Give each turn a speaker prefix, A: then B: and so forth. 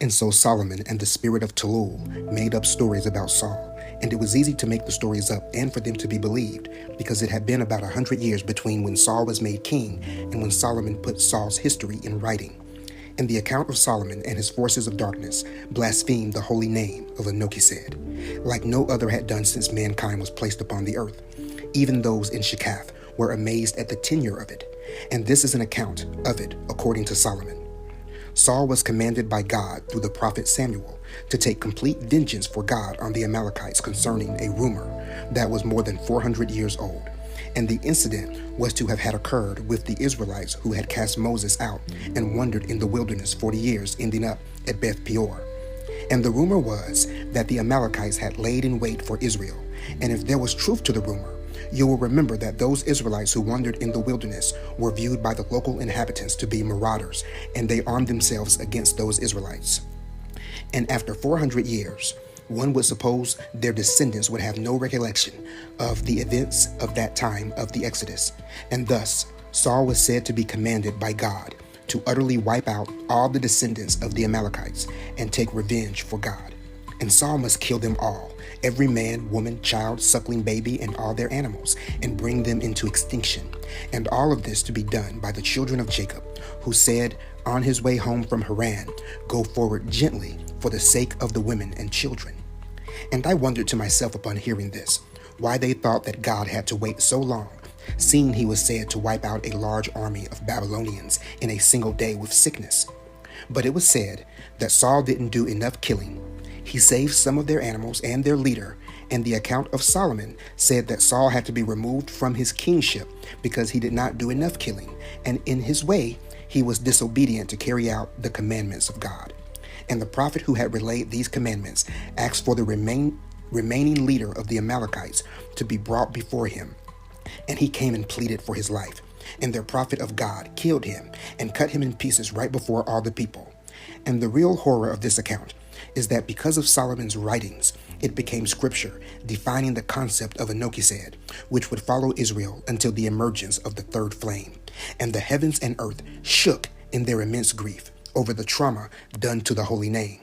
A: And so Solomon and the spirit of Talul made up stories about Saul, and it was easy to make the stories up and for them to be believed, because it had been about 100 years between when Saul was made king and when Solomon put Saul's history in writing. And the account of Solomon and his forces of darkness blasphemed the holy name of Anokised, like no other had done since mankind was placed upon the earth. Even those in Shekath were amazed at the tenure of it, and this is an account of it according to Solomon. Saul was commanded by God through the prophet Samuel to take complete vengeance for God on the Amalekites concerning a rumor that was more than 400 years old. And the incident was to have had occurred with the Israelites who had cast Moses out and wandered in the wilderness 40 years, ending up at Beth Peor. And the rumor was that the Amalekites had laid in wait for Israel. And if there was truth to the rumor, you will remember that those Israelites who wandered in the wilderness were viewed by the local inhabitants to be marauders, and they armed themselves against those Israelites. And after 400 years, one would suppose their descendants would have no recollection of the events of that time of the Exodus. And thus, Saul was said to be commanded by God to utterly wipe out all the descendants of the Amalekites and take revenge for God. And Saul must kill them all, every man, woman, child, suckling baby, and all their animals, and bring them into extinction. And all of this to be done by the children of Jacob, who said on his way home from Haran, "Go forward gently for the sake of the women and children." And I wondered to myself upon hearing this, why they thought that God had to wait so long, seeing he was said to wipe out a large army of Babylonians in a single day with sickness. But it was said that Saul didn't do enough killing. He saved some of their animals and their leader, and the account of Solomon said that Saul had to be removed from his kingship because he did not do enough killing, and in his way, he was disobedient to carry out the commandments of God. And the prophet who had relayed these commandments asked for the remaining leader of the Amalekites to be brought before him, and he came and pleaded for his life. And their prophet of God killed him and cut him in pieces right before all the people. And the real horror of this account is that because of Solomon's writings, it became scripture defining the concept of Anokised, which would follow Israel until the emergence of the third flame. And the heavens and earth shook in their immense grief over the trauma done to the holy name.